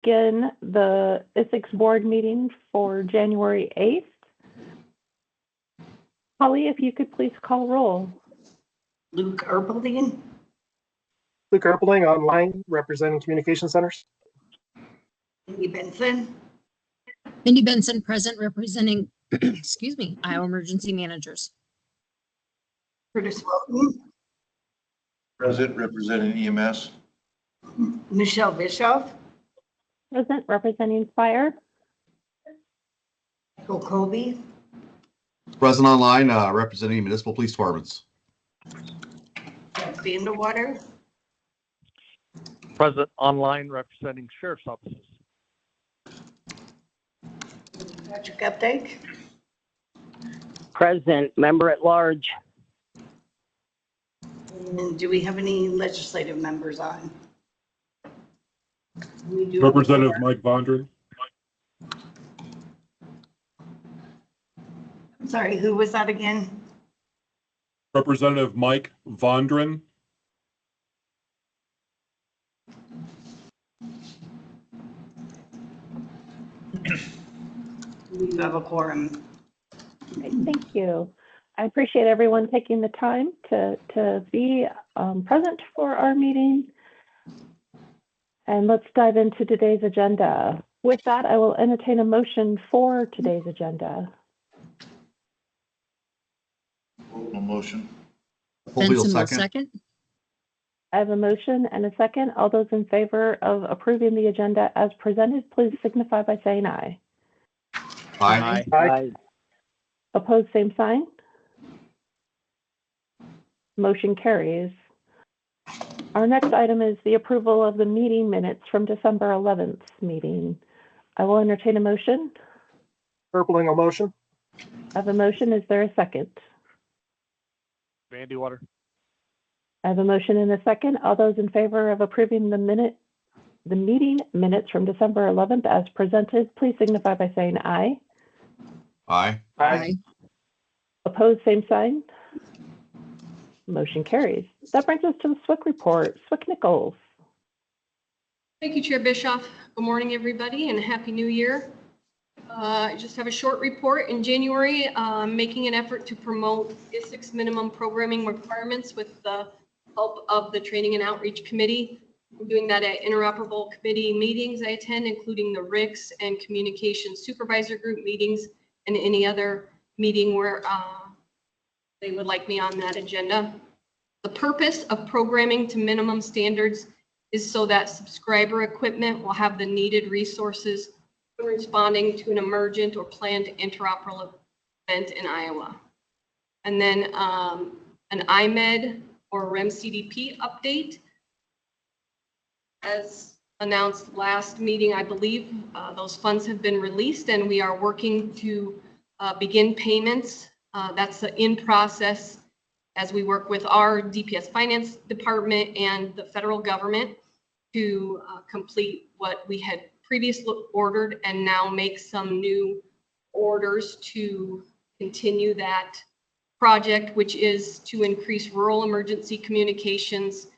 begin the Isicsb board meeting for January 8th. Holly, if you could please call roll. Luke Erpelding. Luke Erpelding, online, representing communication centers. Cindy Benson. Cindy Benson, present, representing, excuse me, Iowa Emergency Managers. Curtis Wilton. Present, representing EMS. Michelle Bischoff. Present, representing Fire. Michael Colby. Present online, representing municipal police departments. Jeff Vandewater. Present online, representing sheriff's offices. Patrick Updike. Present, member at large. And do we have any legislative members on? We do. Representative Mike Vondran. I'm sorry, who was that again? Representative Mike Vondran. We do have a quorum. Great, thank you. I appreciate everyone taking the time to be present for our meeting. And let's dive into today's agenda. With that, I will entertain a motion for today's agenda. No motion. Colby will Benson will second. second. I have a motion and a second. All those in favor of approving the agenda as presented, please signify by saying aye. Aye. Aye. Opposed, same sign. Motion carries. Our next item is the approval of the meeting minutes from December 11th meeting. I will entertain a motion. Erpelding, a motion. I have a motion. Is there a second? Vandewater. I have a motion and a second. All those in favor of approving the meeting minutes from December 11th as presented, please signify by saying aye. Aye. Aye. Opposed, same sign. Motion carries. That brings us to the SWIC report. SWIC Nichols. Thank you, Chair Bischoff. Good morning, everybody, and Happy New Year. I just have a short report. In January, making an effort to promote Isicsb minimum programming requirements with the help of the Training and Outreach Committee. I'm doing that at interoperable committee meetings I attend, including the RICS and Communications Supervisor Group meetings and any other meeting where they would like me on that agenda. The purpose of programming to minimum standards is so that subscriber equipment will have the needed resources for responding to an emergent or planned interoperable event in Iowa. And then an IMED or REM CDP update. As announced last meeting, I believe those funds have been released and we are working to begin payments. That's in process as we work with our DPS Finance Department and the federal government to complete what we had previously ordered and now make some new orders to continue that project, which is to increase rural emergency communications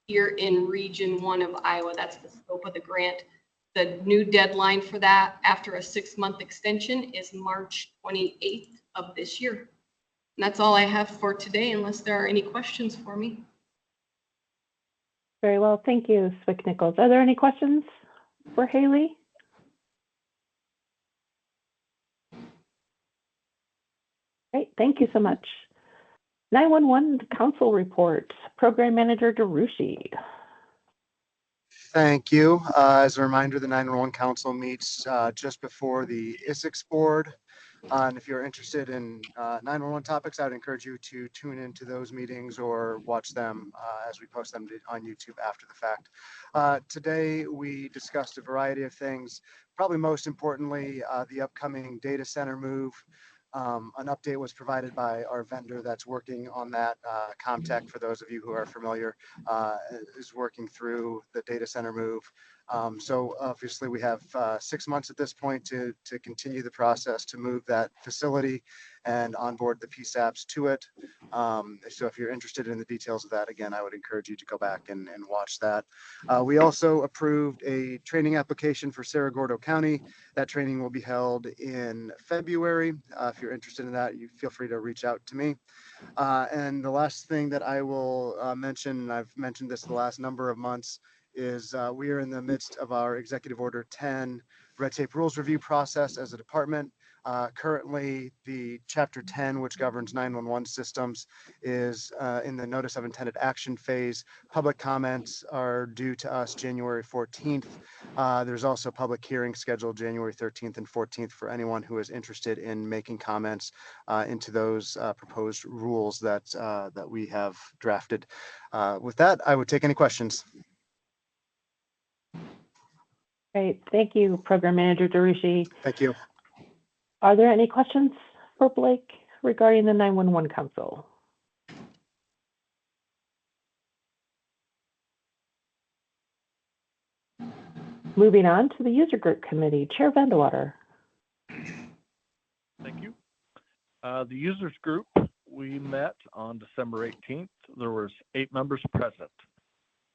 here in Region 1 of Iowa. That's the scope of the grant. The new deadline for that after a 6-month extension is March 28th of this year. And that's all I have for today, unless there are any questions for me. Very well. Thank you, SWIC Nichols. Are there any questions for Haley? Great. Thank you so much. 911 Council Report. Program Manager DeRushi. Thank you. As a reminder, the 911 Council meets just before the Isicsb board. And if you're interested in 911 topics, I would encourage you to tune into those meetings or watch them as we post them on YouTube after the fact. Today, we discussed a variety of things, probably most importantly, the upcoming data center move. An update was provided by our vendor that's working on that. Comtech, for those of you who are familiar, is working through the data center move. So obviously we have 6 months at this point to continue the process to move that facility and onboard the PSAPs to it. So if you're interested in the details of that, again, I would encourage you to go back and watch that. We also approved a training application for Cerro Gordo County. That training will be held in February. If you're interested in that, you feel free to reach out to me. And the last thing that I will mention, and I've mentioned this the last number of months, is we are in the midst of our Executive Order 10 red tape rules review process as a department. Currently, the Chapter 10, which governs 911 systems, is in the notice of intended action phase. Public comments are due to us January 14th. There's also public hearings scheduled January 13th and 14th for anyone who is interested in making comments into those proposed rules that we have drafted. With that, I would take any questions. Great. Thank you, Program Manager Darushi. Thank you. Are there any questions for Blake regarding the 911 Council? Moving on to the User Group Committee, Chair Vandewater. Thank you. The users group, we met on December 18th. There was 8 members present.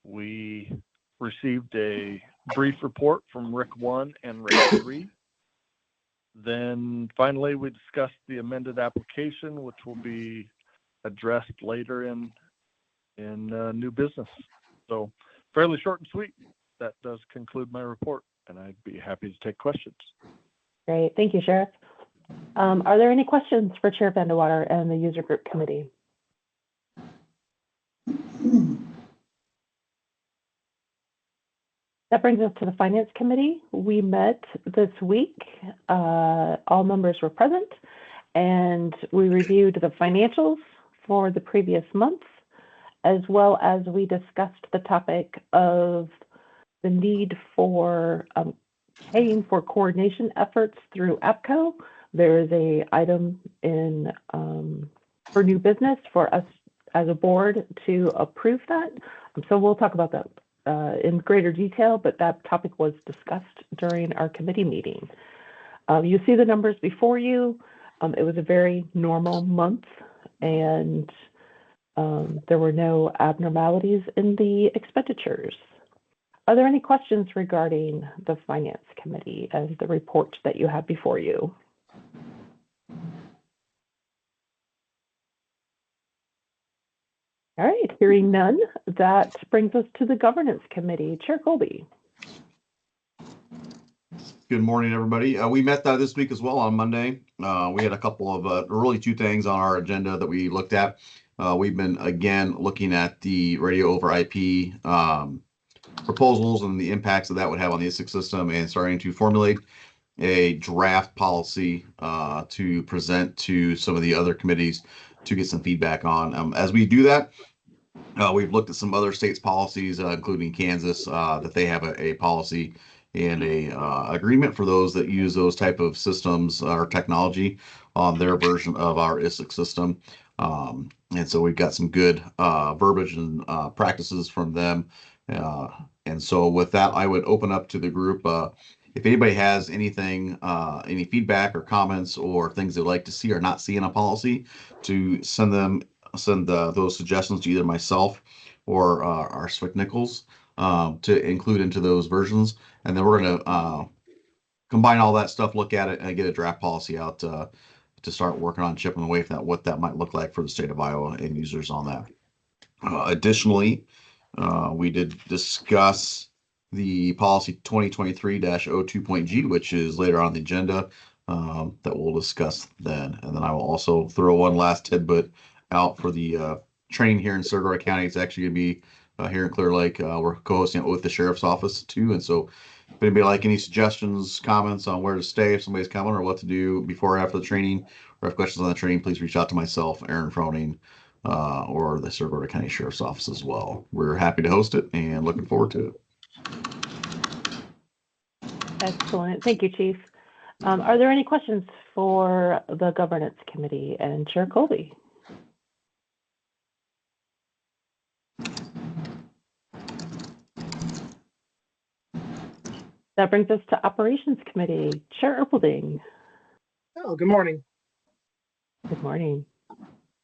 We received a brief report from Rick 1 and Rick 3. Then finally, we discussed the amended application, which will be addressed later in new business. So fairly short and sweet. That does conclude my report, and I'd be happy to take questions. Great. Thank you, Sheriff. Are there any questions for Chair Vandewater and the User Group Committee? That brings us to the Finance Committee. We met this week. All members were present, and we reviewed the financials for the previous month, as well as we discussed the topic of the need for paying for coordination efforts through APCO. There is a item in for new business for us as a board to approve that. So we'll talk about that in greater detail, but that topic was discussed during our committee meeting. You see the numbers before you. It was a very normal month, and there were no abnormalities in the expenditures. Are there any questions regarding the Finance Committee and the report that you have before you? All right, hearing none, that brings us to the Governance Committee. Chair Colby. Good morning, everybody. We met this week as well on Monday. We had a couple of really 2 things on our agenda that we looked at. We've been again looking at the radio over IP proposals and the impacts that would have on the Isicsb system, and starting to formulate a draft policy to present to some of the other committees to get some feedback on. As we do that, we've looked at some other states' policies, including Kansas, that they have a policy and a agreement for those that use those type of systems or technology on their version of our Isicsb system. And so we've got some good verbiage and practices from them. And so with that, I would open up to the group. If anybody has anything, any feedback or comments or things they'd like to see or not see in a policy, to send those suggestions to either myself or our Swick Nichols to include into those versions. And then we're going to combine all that stuff, look at it, and get a draft policy out to start working on chipping away from that, what that might look like for the state of Iowa and users on that. Additionally, we did discuss the policy 2023-02.G, which is later on the agenda that we'll discuss then. And then I will also throw one last tidbit out for the training here in Cerro Gordo County. It's actually going to be here in Clear Lake. We're co-hosting it with the Sheriff's Office too. And so if anybody like any suggestions, comments on where to stay if somebody's coming, or what to do before or after the training, or have questions on the training, please reach out to myself, Aaron Froning, or the Cerro Gordo County Sheriff's Office as well. We're happy to host it and looking forward to it. Excellent. Thank you, Chief. Are there any questions for the Governance Committee and Chair Colby? That brings us to Operations Committee. Chair Erpelding. Oh, good morning. Good morning.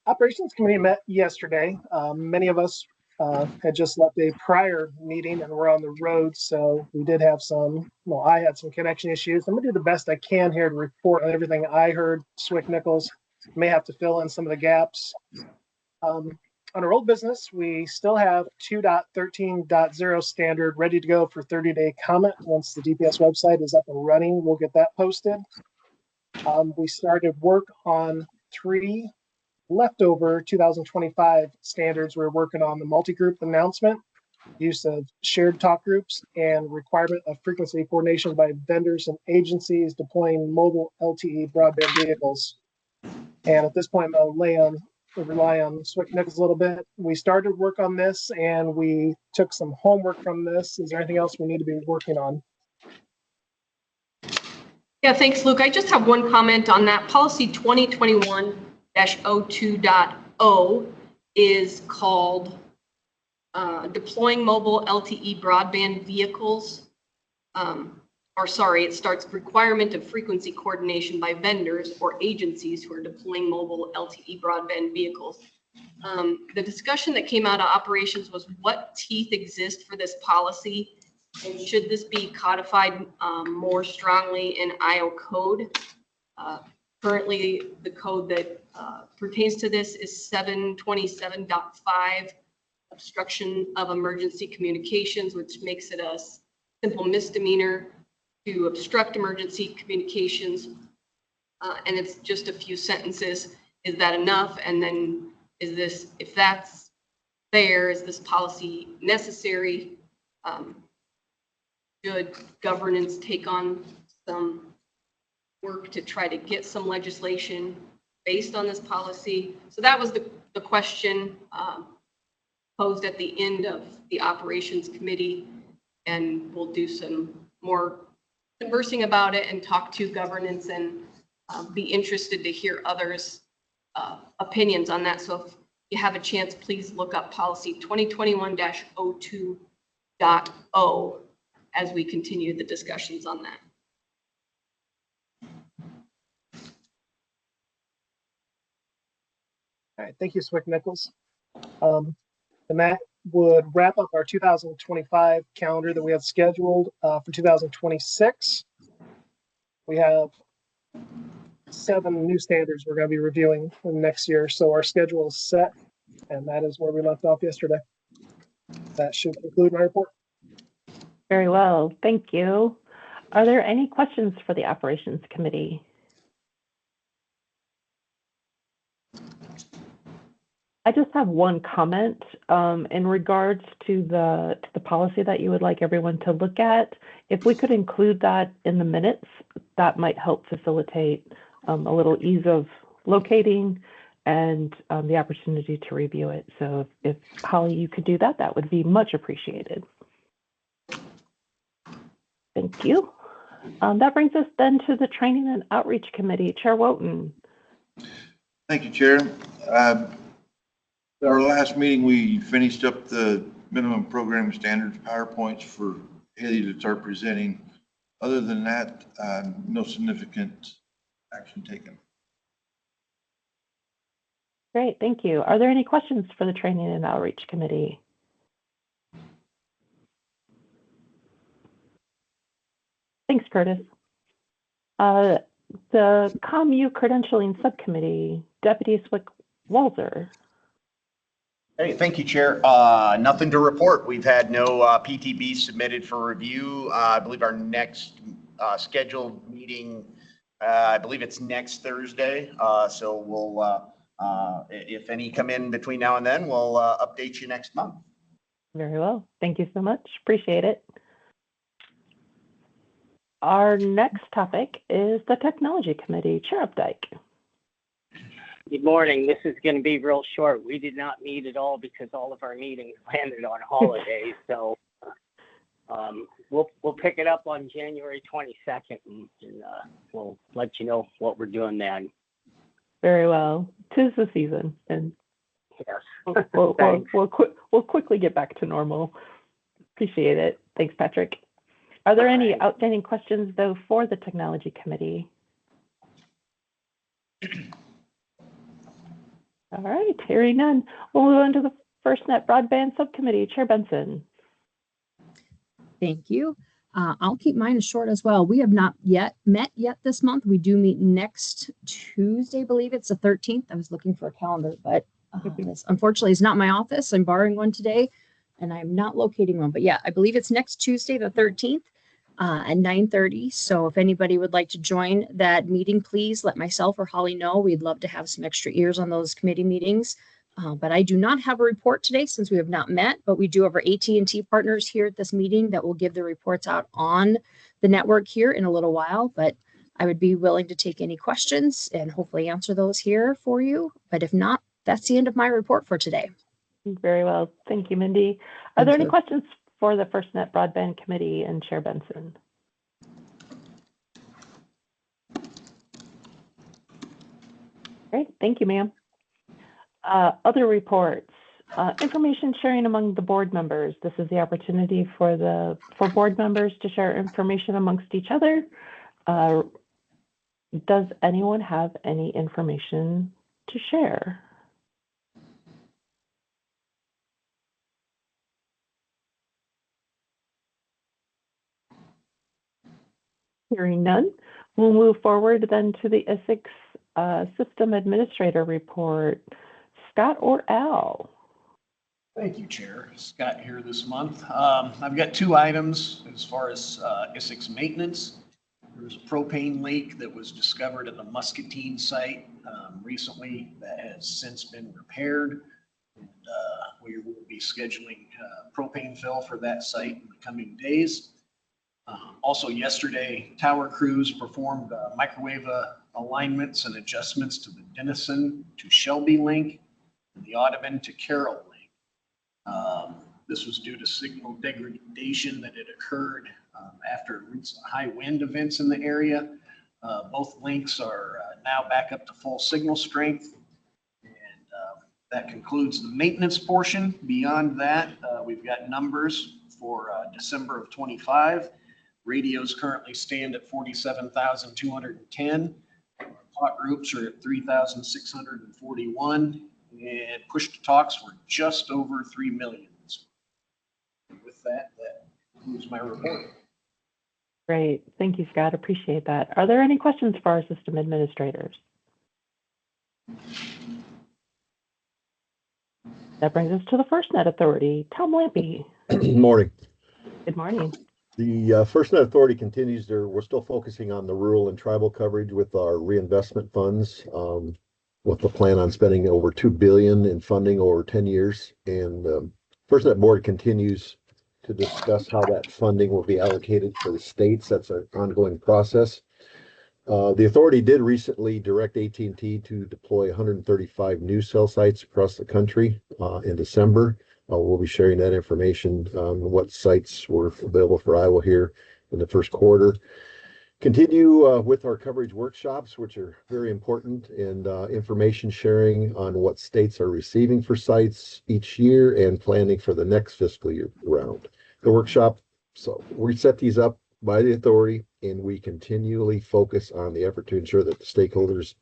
Operations Committee met yesterday. Many of us had just left a prior meeting and we're on the road, so we did have I had some connection issues. I'm gonna do the best I can here to report on everything I heard. Swick Nichols may have to fill in some of the gaps. On our old business, we still have 2.13.0 standard ready to go for 30-day comment. Once the DPS website is up and running, we'll get that posted. We started work on 3 leftover 2025 standards. We're working on the multi-group announcement, use of shared talk groups, and requirement of frequency coordination by vendors and agencies deploying mobile LTE broadband vehicles. And at this point, I'm going to rely on Swick Nichols a little bit. We started work on this and we took some homework from this. Is there anything else we need to be working on? Yeah, thanks, Luke. I just have one comment on that. Policy 2021-02.0 is called deploying mobile LTE broadband vehicles. It starts requirement of frequency coordination by vendors or agencies who are deploying mobile LTE broadband vehicles. The discussion that came out of operations was what teeth exist for this policy, and should this be codified more strongly in IO code? Currently, the code that pertains to this is 727.5, obstruction of emergency communications, which makes it a simple misdemeanor to obstruct emergency communications. And it's just a few sentences. Is that enough? And then if that's there, is this policy necessary? Should governance take on some work to try to get some legislation based on this policy? So that was the question posed at the end of the operations committee, and we'll do some more conversing about it and talk to governance and be interested to hear others' opinions on that. So if you have a chance, please look up policy 2021-02.0 as we continue the discussions on that. All right, thank you, Swick Nichols. And that would wrap up our 2025 calendar that we have scheduled for 2026. We have 7 new standards we're going to be reviewing next year, so our schedule is set, and that is where we left off yesterday. That should conclude my report. Very well, thank you. Are there any questions for the Operations Committee? I just have one comment in regards to the policy that you would like everyone to look at. If we could include that in the minutes, that might help facilitate a little ease of locating and the opportunity to review it. So if Holly, you could do that, that would be much appreciated. Thank you. That brings us then to the Training and Outreach Committee. Chair Wooten. Thank you, Chair. Our last meeting, we finished up the minimum program standards PowerPoints for Haley to start presenting. Other than that, no significant action taken. Great, thank you. Are there any questions for the Training and Outreach Committee? Thanks, Curtis. The ComU Credentialing Subcommittee, Deputy Swick Walzer. Hey, thank you, Chair. Nothing to report. We've had no PTB submitted for review. I believe our next scheduled meeting, I believe it's next Thursday. So we'll, if any come in between now and then, we'll update you next month. Very well. Thank you so much. Appreciate it. Our next topic is the Technology Committee. Chair Updike. Good morning. This is going to be real short. We did not meet at all because all of our meetings landed on holidays. So we'll pick it up on January 22nd, and we'll let you know what we're doing then. Very well. 'Tis the season, and yes, we'll quickly get back to normal. Appreciate it. Thanks, Patrick. Are there any outstanding questions, though, for the Technology Committee? All right, hearing none. We'll move on to the FirstNet Broadband Subcommittee. Chair Benson. Thank you. I'll keep mine short as well. We have not yet met this month. We do meet next Tuesday, I believe it's the 13th. I was looking for a calendar, but this unfortunately is not my office. I'm borrowing one today and I'm not locating one, but yeah, I believe it's next Tuesday, the 13th at 9:30. So if anybody would like to join that meeting, please let myself or Holly know. We'd love to have some extra ears on those committee meetings. But I do not have a report today since we have not met, but we do have our AT&T partners here at this meeting that will give the reports out on the network here in a little while. But I would be willing to take any questions and hopefully answer those here for you. But if not, that's the end of my report for today. Very well. Thank you, Mindy. Are there any questions for the FirstNet Broadband Committee and Chair Benson? Great. Thank you, ma'am. Other reports, information sharing among the board members. This is the opportunity for board members to share information amongst each other. Does anyone have any information to share? Hearing none, we'll move forward then to the Isicsb System Administrator report. Scott or Al? Thank you, Chair. Scott here this month. I've got two items as far as Isicsb maintenance. There was a propane leak that was discovered at the Muscatine site recently that has since been repaired. And we will be scheduling propane fill for that site in the coming days. Also yesterday, tower crews performed microwave alignments and adjustments to the Denison to Shelby link and the Audubon to Carroll link. This was due to signal degradation that had occurred after recent high wind events in the area. Both links are now back up to full signal strength. And that concludes the maintenance portion. Beyond that, we've got numbers for December of 25. Radios currently stand at 47,210. Talk groups are at 3,641. And push to talks were just over 3 million. With that, that concludes my report. Great. Thank you, Scott. Appreciate that. Are there any questions for our system administrators? That brings us to the FirstNet Authority. Tom Lampy. Good morning. Good morning. The FirstNet Authority continues we're still focusing on the rural and tribal coverage with our reinvestment funds, with the plan on spending over $2 billion in funding over 10 years. And FirstNet Board continues to discuss how that funding will be allocated for the states. That's an ongoing process. The authority did recently direct AT&T to deploy 135 new cell sites across the country in December. We'll be sharing that information on what sites were available for Iowa here in the first quarter. Continue with our coverage workshops, which are very important, and information sharing on what states are receiving for sites each year and planning for the next fiscal year round. The workshop, so we set these up by the authority, and we continually focus on the effort to ensure that the stakeholders'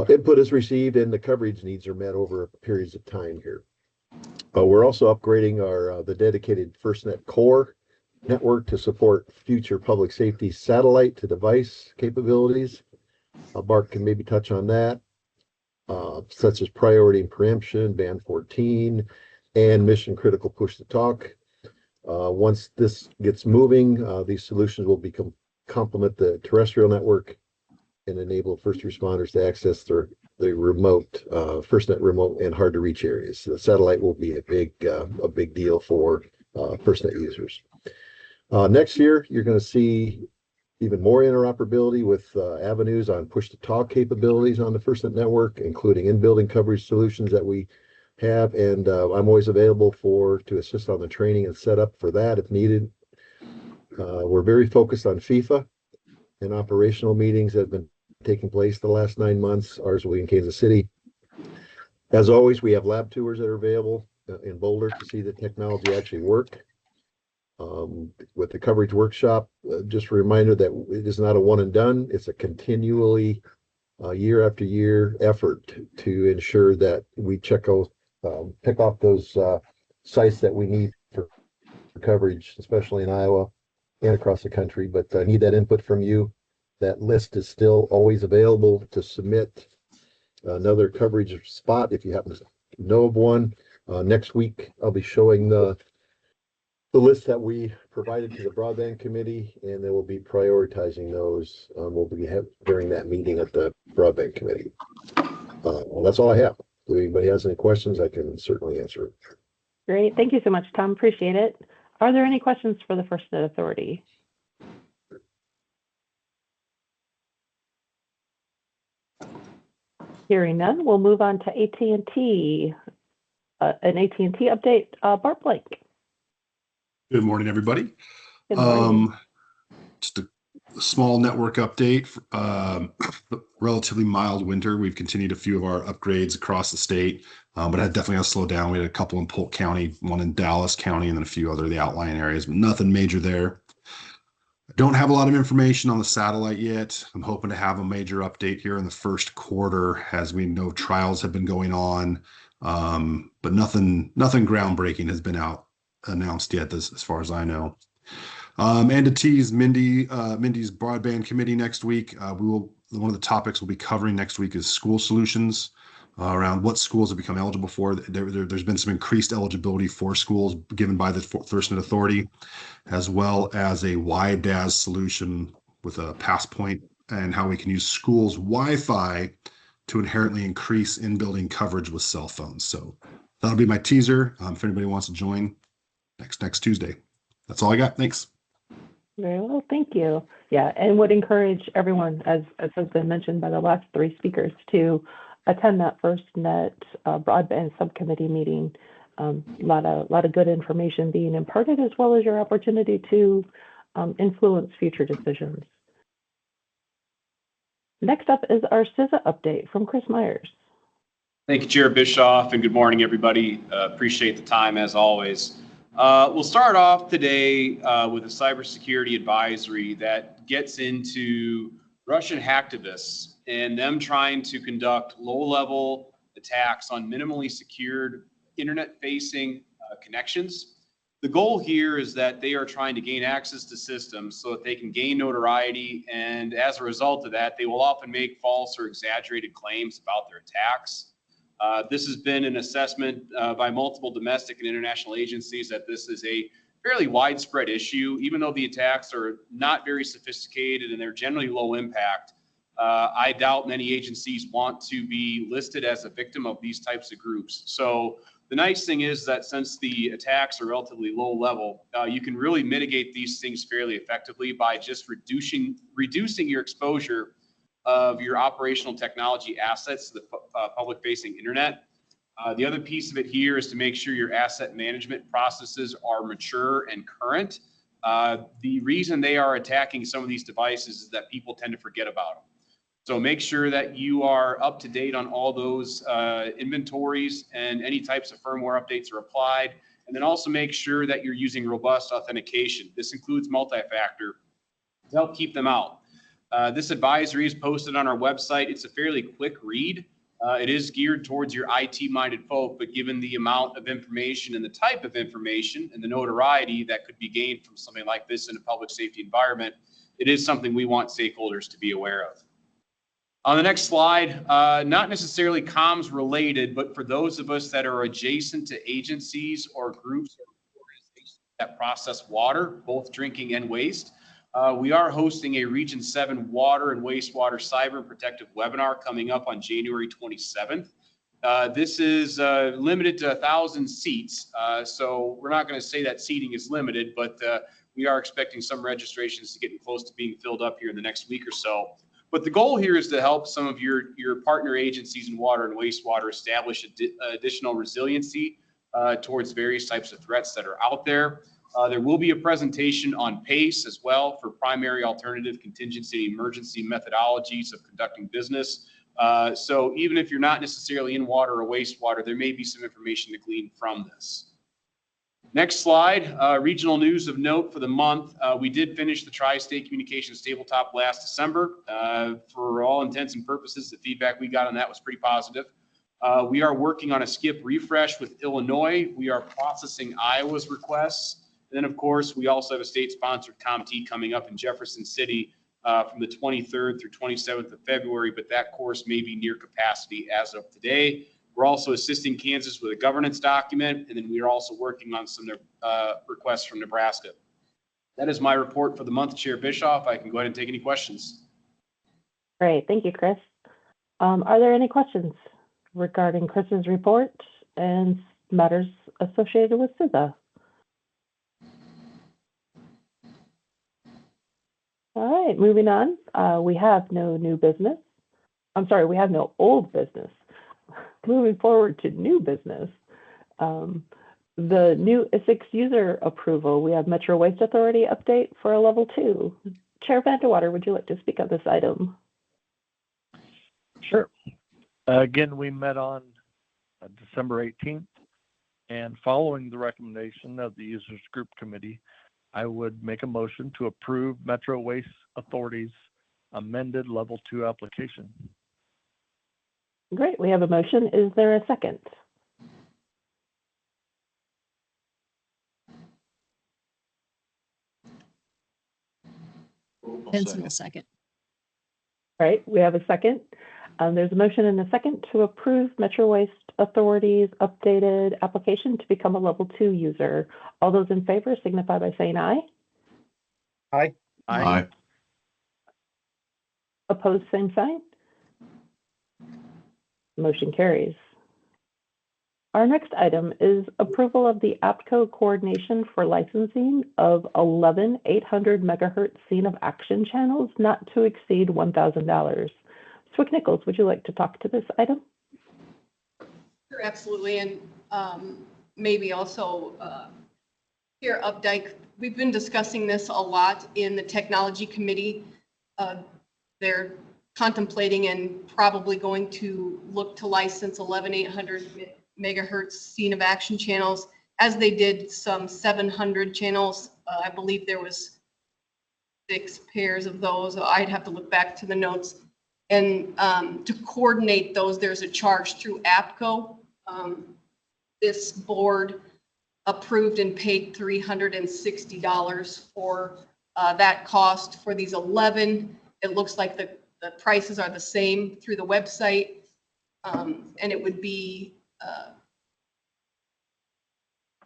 input is received and the coverage needs are met over periods of time here. We're also upgrading the dedicated FirstNet core network to support future public safety satellite to device capabilities. Bart can maybe touch on that, such as priority and preemption, band 14, and mission critical push to talk. Once this gets moving, these solutions will complement the terrestrial network and enable first responders to access the remote, FirstNet remote and hard to reach areas. The satellite will be a big deal for FirstNet users. Next year, you're going to see even more interoperability with avenues on push-to-talk capabilities on the FirstNet network, including in-building coverage solutions that we have. And I'm always available to assist on the training and setup for that if needed. We're very focused on FIFA and operational meetings that have been taking place the last 9 months. Ours will be in Kansas City. As always, we have lab tours that are available in Boulder to see the technology actually work. With the coverage workshop, just a reminder that it is not a one and done. It's a continually year after year effort to ensure that we pick off those sites that we need for coverage, especially in Iowa and across the country. But I need that input from you. That list is still always available to submit another coverage spot if you happen to know of one. Next week, I'll be showing the list that we provided to the broadband committee, and they will be prioritizing those. We'll be during that meeting at the broadband committee. That's all I have. If anybody has any questions, I can certainly answer. Great. Thank you so much, Tom. Appreciate it. Are there any questions for the FirstNet Authority? Hearing none, we'll move on to AT&T. An AT&T update. Bart Blake. Good morning, everybody. Good morning. Just a small network update. Relatively mild winter. We've continued a few of our upgrades across the state, but it definitely has slowed down. We had a couple in Polk County, one in Dallas County, and then a few other of the outlying areas, but nothing major there. I don't have a lot of information on the satellite yet. I'm hoping to have a major update here in the first quarter, as we know trials have been going on, but nothing groundbreaking has been announced yet, as far as I know. And to tease Mindy's broadband committee next week, one of the topics we'll be covering next week is school solutions, around what schools have become eligible for. There's been some increased eligibility for schools given by the FirstNet Authority, as well as a WiDAS solution with a pass point, and how we can use schools' Wi-Fi to inherently increase in-building coverage with cell phones. So that'll be my teaser. If anybody wants to join next Tuesday. That's all I got. Thanks. Very well, thank you. Yeah, and would encourage everyone, as has been mentioned by the last three speakers, to attend that FirstNet broadband subcommittee meeting. A lot of good information being imparted, as well as your opportunity to influence future decisions. Next up is our CISA update from Chris Myers. Thank you, Chair Bischoff, and good morning, everybody. Appreciate the time, as always. We'll start off today with a cybersecurity advisory that gets into Russian hacktivists and them trying to conduct low-level attacks on minimally secured internet-facing connections. The goal here is that they are trying to gain access to systems so that they can gain notoriety, and as a result of that, they will often make false or exaggerated claims about their attacks. This has been an assessment by multiple domestic and international agencies that this is a fairly widespread issue. Even though the attacks are not very sophisticated and they're generally low impact, I doubt many agencies want to be listed as a victim of these types of groups. So the nice thing is that since the attacks are relatively low level, you can really mitigate these things fairly effectively by just reducing your exposure of your operational technology assets to the public-facing internet. The other piece of it here is to make sure your asset management processes are mature and current. The reason they are attacking some of these devices is that people tend to forget about them. So make sure that you are up to date on all those inventories and any types of firmware updates are applied. And then also make sure that you're using robust authentication. This includes multi-factor to help keep them out. This advisory is posted on our website. It's a fairly quick read. It is geared towards your IT-minded folk, but given the amount of information and the type of information and the notoriety that could be gained from something like this in a public safety environment, it is something we want stakeholders to be aware of. On the next slide, not necessarily comms related, but for those of us that are adjacent to agencies or groups or organizations that process water, both drinking and waste, we are hosting a Region 7 water and wastewater cyber protective webinar coming up on January 27th. This is limited to 1,000 seats, so we're not going to say that seating is limited, but we are expecting some registrations to get close to being filled up here in the next week or so. But the goal here is to help some of your partner agencies in water and wastewater establish additional resiliency towards various types of threats that are out there. There will be a presentation on PACE as well for primary, alternative, contingency, emergency methodologies of conducting business. So even if you're not necessarily in water or wastewater, there may be some information to glean from this. Next slide, regional news of note for the month. We did finish the Tri-State Communications Tabletop last December. For all intents and purposes, the feedback we got on that was pretty positive. We are working on a skip refresh with Illinois. We are processing Iowa's requests. And then, of course, we also have a state-sponsored ComT coming up in Jefferson City from the 23rd through 27th of February, but that course may be near capacity as of today. We're also assisting Kansas with a governance document, and then we are also working on some requests from Nebraska. That is my report for the month, Chair Bischoff. I can go ahead and take any questions. Great, thank you, Chris. Are there any questions regarding Chris's report and matters associated with SIZA? All right, moving on. We have no new business. I'm sorry, we have no old business. Moving forward to new business, the new Isicsb user approval, we have Metro Waste Authority update for a level 2. Chair Vandewater, would you like to speak on this item? Sure. Again, we met on December 18th, and following the recommendation of the Users Group Committee, I would make a motion to approve Metro Waste Authority's amended level 2 application. Great, we have a motion. Is there a second? Benson will second. Right, we have a second. There's a motion and a second to approve Metro Waste Authority's updated application to become a level 2 user. All those in favor signify by saying aye. Aye. Aye. Opposed, same sign. Motion carries. Our next item is approval of the APCO coordination for licensing of 11 800 megahertz scene of action channels not to exceed $1,000. Swick Nichols, would you like to talk to this item? Sure, absolutely. And maybe also here, Updike, we've been discussing this a lot in the technology committee. They're contemplating and probably going to look to license 11 800 megahertz scene of action channels, as they did some 700 channels. I believe there was 6 pairs of those. I'd have to look back to the notes. And to coordinate those, there's a charge through APCO. This board approved and paid $360 for that cost for these 11. It looks like the prices are the same through the website, and it would be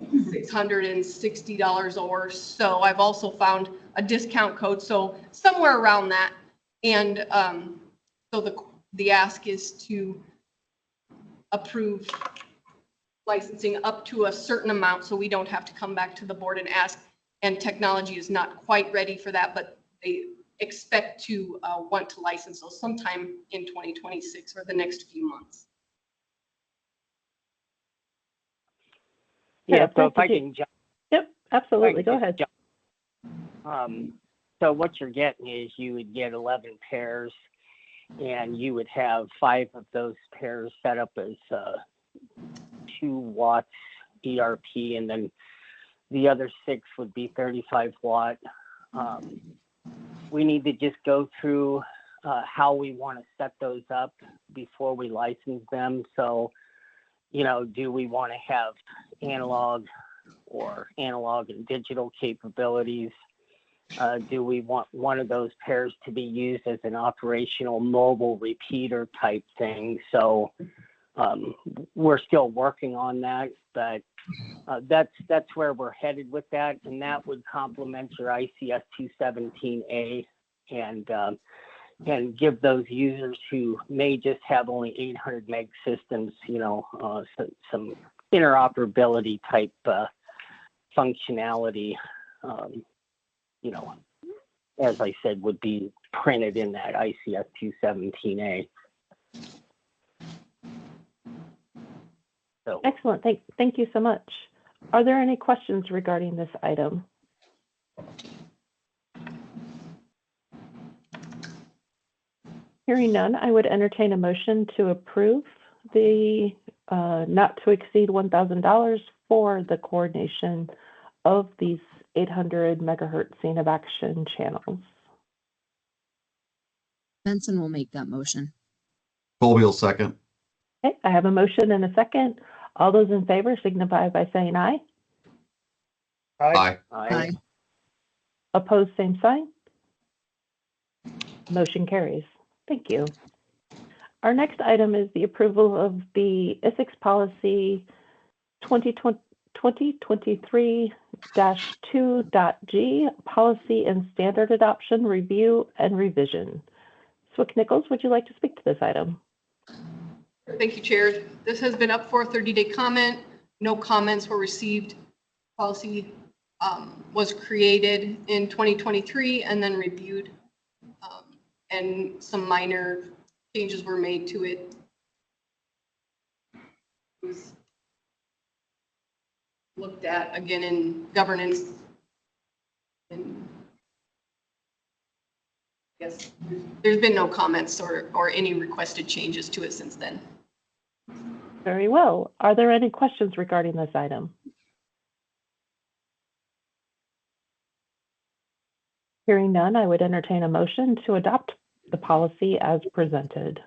$660 or so. I've also found a discount code, so somewhere around that. And so the ask is to approve licensing up to a certain amount, so we don't have to come back to the board and ask. And technology is not quite ready for that, but they expect to want to license those sometime in 2026 or the next few months. Yeah, so if I can jump. Yep, absolutely. Go ahead. So what you're getting is you would get 11 pairs, and you would have 5 of those pairs set up as 2 watts ERP, and then the other 6 would be 35 watt. We need to just go through how we want to set those up before we license them. So, you know, do we want to have analog and digital capabilities? Do we want one of those pairs to be used as an operational mobile repeater type thing? So we're still working on that, but that's where we're headed with that, and that would complement your ICS 217A and give those users who may just have only 800 meg systems, you know, some interoperability type functionality, you know, as I said, would be printed in that ICS 217A. So. Excellent. Thank you so much. Are there any questions regarding this item? Hearing none, I would entertain a motion to approve the not to exceed $1,000 for the coordination of these 800 megahertz scene of action channels. Benson will make that motion. Colby will second. Okay, I have a motion and a second. All those in favor signify by saying aye. Aye. Aye. Opposed, same sign. Motion carries. Thank you. Our next item is the approval of the Isicsb policy 2023-2.g, policy and standard adoption, review and revision. Swick Nichols, would you like to speak to this item? Thank you, Chair. This has been up for a 30-day comment. No comments were received. Policy was created in 2023 and then reviewed, and some minor changes were made to it. It was looked at again in governance. And yes, there's been no comments or any requested changes to it since then. Very well. Are there any questions regarding this item? Hearing none, I would entertain a motion to adopt the policy as presented.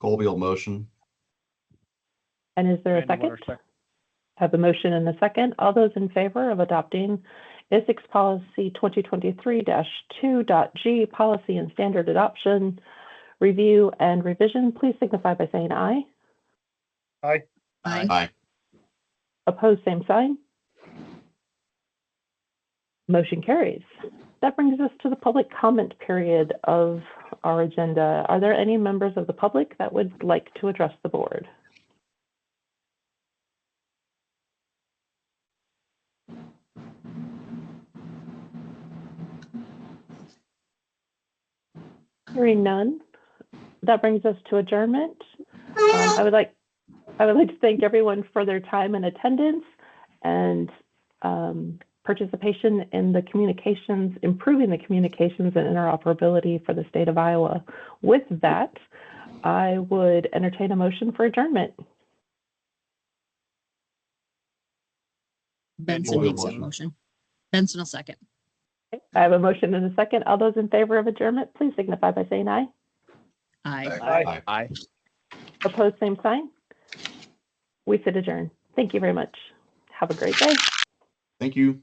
Colby will motion. And is there a Randy second? Moore, second. Have a motion and a second. All those in favor of adopting Isicsb policy 2023-2.g, policy and standard adoption, review and revision, please signify by saying aye. Aye. Aye. Aye. Opposed, same sign. Motion carries. That brings us to the public comment period of our agenda. Are there any members of the public that would like to address the board? Hearing none, that brings us to adjournment. I would like to thank everyone for their time and attendance and participation in the communications, improving the communications and interoperability for the state of Iowa. With that, I would entertain a motion for adjournment. Benson Colby will makes that motion. motion. Benson will second. I have a motion and a second. All those in favor of adjournment, please signify by saying aye. Aye. Aye. Aye. Opposed, same sign. We sit adjourned. Thank you very much. Have a great day. Thank you.